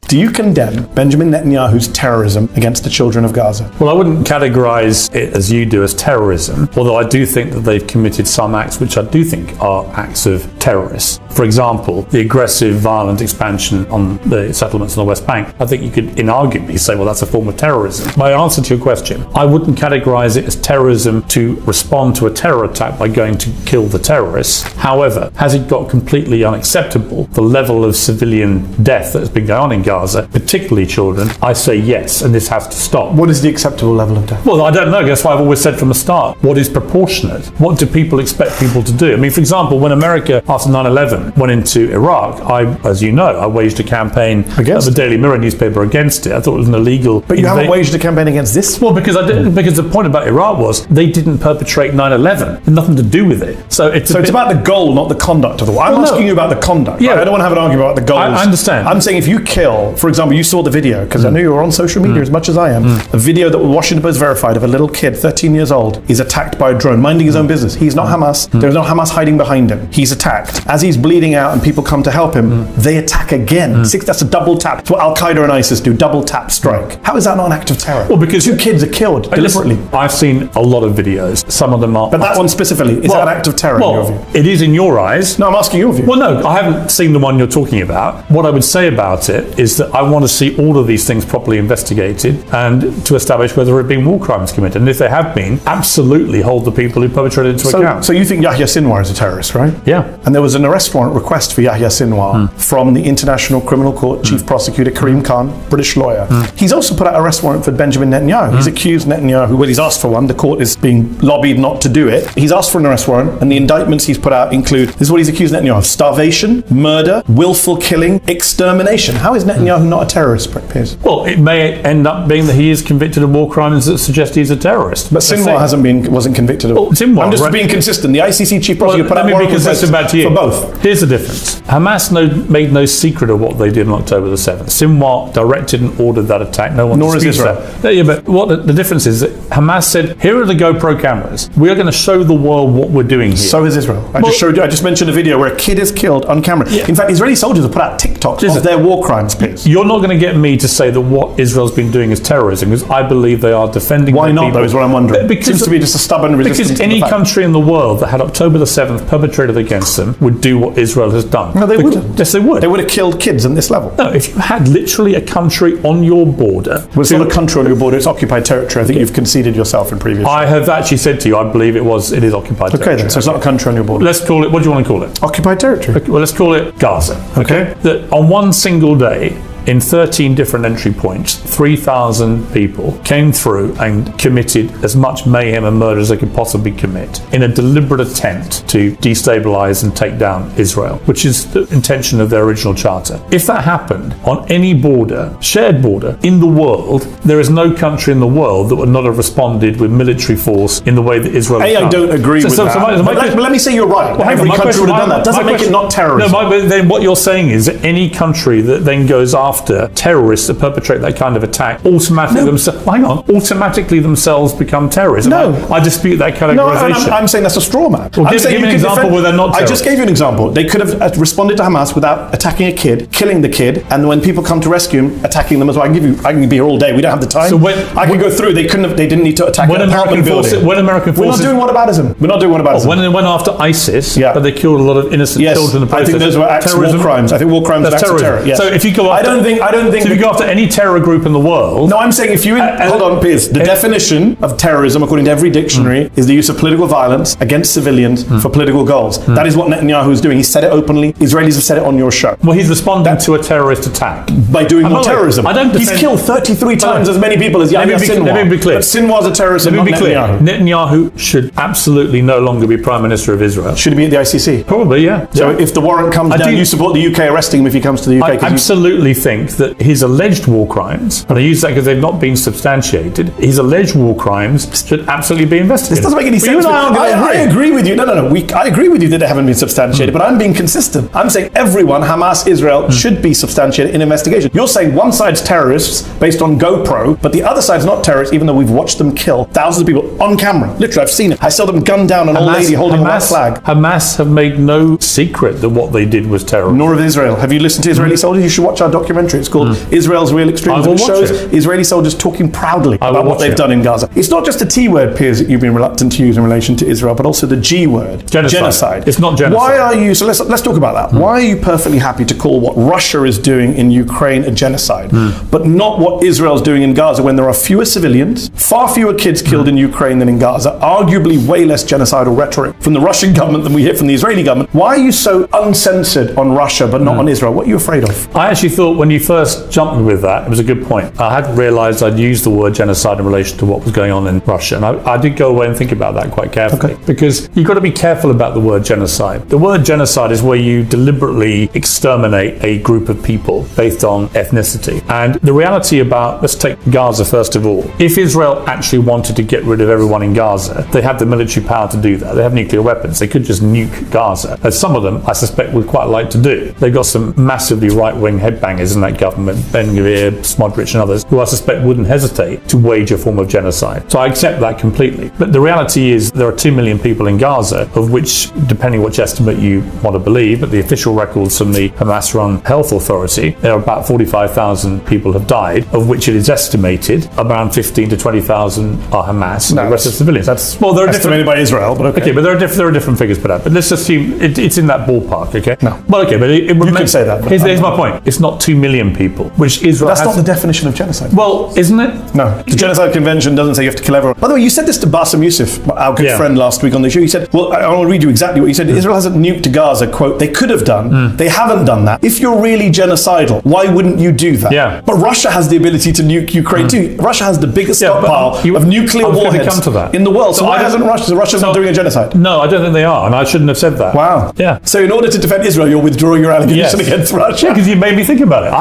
Do you condemn Benjamin Netanyahu's terrorism against the children of Gaza? Well, I wouldn't categorize it as you do as terrorism, although I do think that they've committed some acts which I do think are acts of terrorists. For example, the aggressive, violent expansion on the settlements on the West Bank. I think you could inarguably say, well, that's a form of terrorism. My answer to your question, I wouldn't categorize it as terrorism to respond to a terror attack by going to kill the terrorists. However, has it got completely unacceptable, the level of civilian death that has been going on in Gaza, particularly children? I say yes, and this has to stop. What is the acceptable level of death? Well, I don't know. That's why I've always said from the start, what is proportionate? What do people expect people to do? I mean, for example, when America, after 9/11, went into Iraq, as you know, I waged a campaign against the Daily Mirror newspaper against it. I thought it was an illegal... But you haven't waged a campaign against this? Well, because I didn't. Because the point about Iraq was they didn't perpetrate 9/11. It had nothing to do with it. So it's about the goal, not the conduct of the war. I'm asking you about the conduct. Yeah, right? I don't want to have an argument about the goals. I understand. I'm saying if you kill, for example, you saw the video, because I know you were on social media as much as I am, a video that Washington Post verified of a little kid, 13 years old, is attacked by a drone, minding his own business. He's not Hamas. There's no Hamas hiding behind him. He's attacked. As he's bleeding out and people come to help him, they attack again. That's a double tap. It's what Al-Qaeda and ISIS do, double tap strike. How is that not an act of terror? Well, because 2 kids are killed deliberately. I've seen a lot of videos. Some of them are... But that one specifically, is that an act of terror in your view? It is in your eyes. No, I'm asking your view. Well, no, I haven't seen the one you're talking about. What I would say about it is that I want to see all of these things properly investigated and to establish whether there have been war crimes committed. And if there have been, absolutely hold the people who perpetrated it to account. So you think Yahya Sinwar is a terrorist, right? Yeah. And there was an arrest warrant request for Yahya Sinwar from the International Criminal Court Chief Prosecutor Karim Khan, British lawyer. He's also put out an arrest warrant for Benjamin Netanyahu. He's accused Netanyahu, well, he's asked for one. The court is being lobbied not to do it. He's asked for an arrest warrant, and the indictments he's put out include, this is what he's accused Netanyahu of: starvation, murder, willful killing, extermination. How is Netanyahu not a terrorist, Piers? Well, it may end up being that he is convicted of war crimes that suggest he's a terrorist. But Sinwar wasn't convicted of. Well, Sinwar, I'm just being consistent. The ICC chief prosecutor put out warrant for both. Here's the difference. Hamas made no secret of what they did on October the 7th. Sinwar directed and ordered that attack. No one disputes that. Yeah, but what the difference is that Hamas said, here are the GoPro cameras. We are going to show the world what we're doing here. So is Israel. I just mentioned a video where a kid is killed on camera. Yeah. In fact, Israeli soldiers have put out TikToks of their war crimes, Piers. You're not going to get me to say that what Israel's been doing is terrorism, because I believe they are defending Why not, people. though, is what I'm wondering. Because it seems to be just a stubborn resistance. Because any country in the world that had October the 7th perpetrated against them would do what Israel has done. No, they wouldn't. Yes, they would. They would have killed kids on this level. No, if you had literally a country on your border... Well, it's not a country on your border, it's occupied territory. I think you've conceded yourself in previous... I have actually said to you, I believe it is occupied territory. Okay, then, so it's not a country on your border. Let's call it, what do you want to call it? Occupied territory. Okay, well, let's call it Gaza. Okay. That on one single day, in 13 different entry points, 3,000 people came through and committed as much mayhem and murder as they could possibly commit in a deliberate attempt to destabilize and take down Israel, which is the intention of their original charter. If that happened on any border, shared border in the world, there is no country in the world that would not have responded with military force in the way that Israel has done. I don't agree with that. But let me say you're right. Well, every country would have done that. Doesn't make it not terrorism. No, but then what you're saying is that any country that then goes after terrorists that perpetrate that kind of attack automatically themselves become terrorists. No. I dispute that categorization. No, I'm saying that's a straw man. Well, give me an example where they're not terrorists. I just gave you an example. They could have responded to Hamas without attacking a kid, killing the kid, and when people come to rescue him, attacking them as well. I can be here all day. We don't have the time. So I can go through. They didn't need to attack an apartment building. When American forces... We're not doing whataboutism. We're not doing whataboutism. When they went after ISIS, but they killed a lot of innocent children in the process. I think those were acts of war crimes. I think war crimes are acts of terror. Yes. So if you go after... I don't think... So if you go after any terror group in the world... No, I'm saying if you... hold on, Piers. The definition of terrorism, according to every dictionary, is the use of political violence against civilians for political goals. That is what Netanyahu is doing. He said it openly. Israelis have said it on your show. Well, he's responding to a terrorist attack. By doing more terrorism. He's killed 33 times as many people as Yahya Sinwar. Let me be clear. But Sinwar's a terrorist, not Netanyahu. Netanyahu should absolutely no longer be Prime Minister of Israel. Should he be at the ICC? Probably, yeah. So if the warrant comes down, you support the UK arresting him if he comes to the UK? I absolutely think that his alleged war crimes, and I use that because they've not been substantiated, his alleged war crimes should absolutely be investigated. This doesn't make any sense. I agree with you. No. I agree with you that they haven't been substantiated, but I'm being consistent. I'm saying everyone, Hamas, Israel, should be substantiated in investigation. You're saying one side's terrorists based on GoPro, but the other side's not terrorists, even though we've watched them kill thousands of people on camera. Literally, I've seen it. I saw them gun down an old lady holding a white flag. Hamas have made no secret that what they did was terrorism. Nor of Israel. Have you listened to Israeli soldiers? You should watch our documentary. documentary. It's called Israel's Real Extremism. It shows Israeli soldiers talking proudly about what they've done in Gaza. It's not just the T word, Piers, that you've been reluctant to use in relation to Israel, but also the G word, genocide. It's not genocide. Why are you, so let's talk about that. Why are you perfectly happy to call what Russia is doing in Ukraine a genocide, but not what Israel's doing in Gaza when there are fewer civilians, far fewer kids killed in Ukraine than in Gaza, arguably way less genocidal rhetoric from the Russian government than we hear from the Israeli government? Why are you so uncensored on Russia but not on Israel? What are you afraid of? I actually thought when you first jumped with that, it was a good point. I hadn't realised I'd used the word genocide in relation to what was going on in Russia. And I did go away and think about that quite carefully. Because you've got to be careful about the word genocide. The word genocide is where you deliberately exterminate a group of people based on ethnicity. And the reality about, let's take Gaza first of all. If Israel actually wanted to get rid of everyone in Gaza, they have the military power to do that. They have nuclear weapons. They could just nuke Gaza, as some of them, I suspect, would quite like to do. They've got some massively right-wing headbangers in that government, Ben-Gvir, Smodrich and others, who I suspect wouldn't hesitate to wage a form of genocide. So I accept that completely. But the reality is there are 2 million people in Gaza, of which, depending which estimate you want to believe, but the official records from the Hamas-run Health Authority, there are about 45,000 people have died, of which it is estimated around 15 to 20,000 are Hamas, and the rest are civilians. That's, well, they're estimated by Israel, but okay. Okay, but there are different figures put out. But let's assume it's in that ballpark, okay? No. Well, okay, but it you can say that. Here's my point. It's not 2 million people, which Israel That's not the definition of genocide. Well, isn't it? No. The Genocide Convention doesn't say you have to kill everyone. By the way, you said this to Bassem Youssef, our good friend, last week on the show. You said, well, I want to read you exactly what you said. Israel hasn't nuked Gaza, quote, they could have done. They haven't done that. If you're really genocidal, why wouldn't you do that? Yeah. But Russia has the ability to nuke Ukraine too. Russia has the biggest stockpile of nuclear warheads in the world. So why hasn't Russia? So Russia's not doing a genocide? No, I don't think they are, and I shouldn't have said that. Wow. Yeah. So in order to defend Israel, you're withdrawing your allegation against Russia? Yeah, because you made me think about it.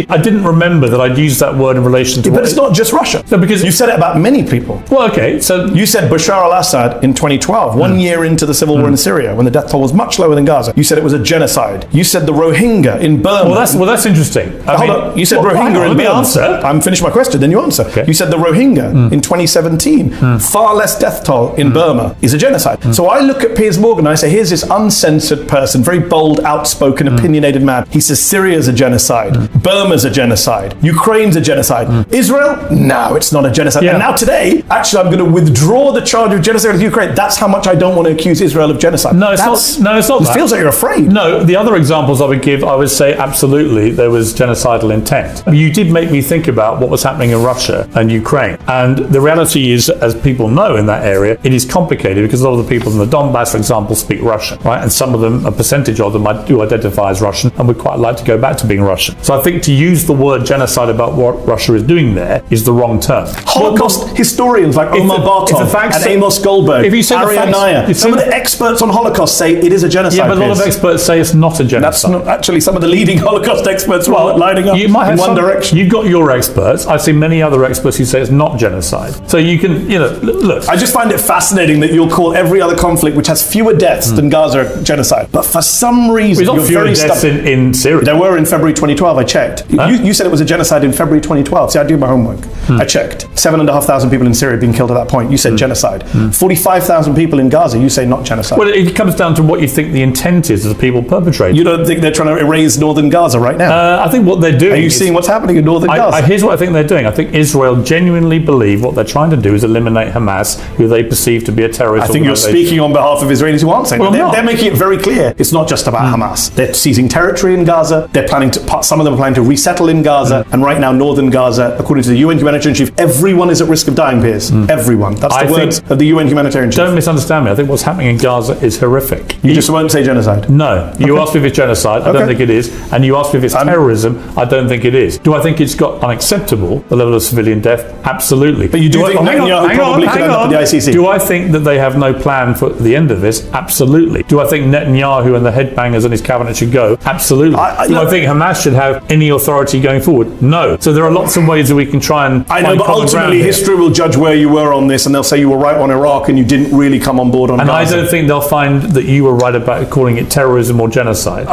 I didn't remember that I'd used that word in relation to... But it's not just Russia. No, because you said it about many people. Well, okay, so... You said Bashar al-Assad in 2012, 1 year into the civil war in Syria, when the death toll was much lower than Gaza, you said it was a genocide. You said the Rohingya in Burma... Well, that's interesting. Hold on. You said Rohingya in Burma. Answer. I'm finished my question, then you answer. Okay. You said the Rohingya in 2017, far less death toll in Burma, is a genocide. So I look at Piers Morgan and I say, here's this uncensored person, very bold, outspoken, opinionated man. He says Syria's a genocide, Burma's a genocide, Ukraine's a genocide. Israel? No, it's not a genocide. And now today, actually, I'm going to withdraw the charge of genocide of Ukraine. That's how much I don't want to accuse Israel of genocide. No, it's not. It feels like you're afraid. No, the other examples I would give, I would say absolutely there was genocidal intent. You did make me think about what was happening in Russia and Ukraine. And the reality is, as people know in that area, it is complicated because a lot of the people in the Donbass, for example, speak Russian, right? And some of them, a percentage of them, do identify as Russian and would quite like to go back to being Russian. So I think to use the word genocide about what Russia is doing there is the wrong term. Holocaust historians like Omar Bartov and Amos Goldberg, Ariel Naya, some of the experts on Holocaust say it is a genocide. Yeah, but a lot of experts say it's not a genocide. That's not actually some of the leading Holocaust experts were lining up in one direction. You've got your experts. I've seen many other experts who say it's not genocide. So you can, look. I just find it fascinating that you'll call every other conflict which has fewer deaths than Gaza genocide. But for some reason, you're very deaths in Syria. There were in February 2012, I checked. Huh? You said it was a genocide in February 2012. See, I do my homework. I checked. 7,500 people in Syria being killed at that point. You said genocide. 45,000 people in Gaza, you say not genocide. Well, it comes down to what you think the intent is of the people perpetrating. You don't think they're trying to erase northern Gaza right now? I think what they're doing... Are you seeing what's happening in northern Gaza? Here's what I think they're doing. I think Israel genuinely believe what they're trying to do is eliminate Hamas, who they perceive to be a terrorist I think you're speaking on behalf of Israelis who aren't saying that. They're making it very clear. It's not just about Hamas. They're seizing territory in Gaza. They're planning to... Some of them are planning to resettle in Gaza. And right now, northern Gaza, according to the UN humanitarian chief, everyone is at risk of dying, Piers. Everyone. That's the words of the UN humanitarian chief. Don't misunderstand me. I think what's happening in Gaza is horrific. You just won't say genocide? No. You asked me if it's genocide. I don't think it is. And you asked me if it's terrorism. I don't think it is. Do I think it's got unacceptable, the level of civilian death? Absolutely. But you do think Netanyahu probably could end up at the ICC? Do I think that they have no plan for the end of this? Absolutely. Do I think Netanyahu and the headbangers and his cabinet should go? Absolutely. Do I think Hamas should have any authority going forward? No. So there are lots of ways that we can try and I know, but ultimately history will judge where you were on this, and they'll say you were right on Iraq and you didn't really come on board on Gaza. I don't think they'll find that you were right about calling it terrorism or genocide.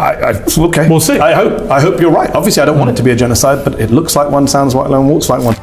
Okay. We'll see. I hope you're right. Obviously, I don't want it to be a genocide, but it looks like one, sounds like one, walks like one.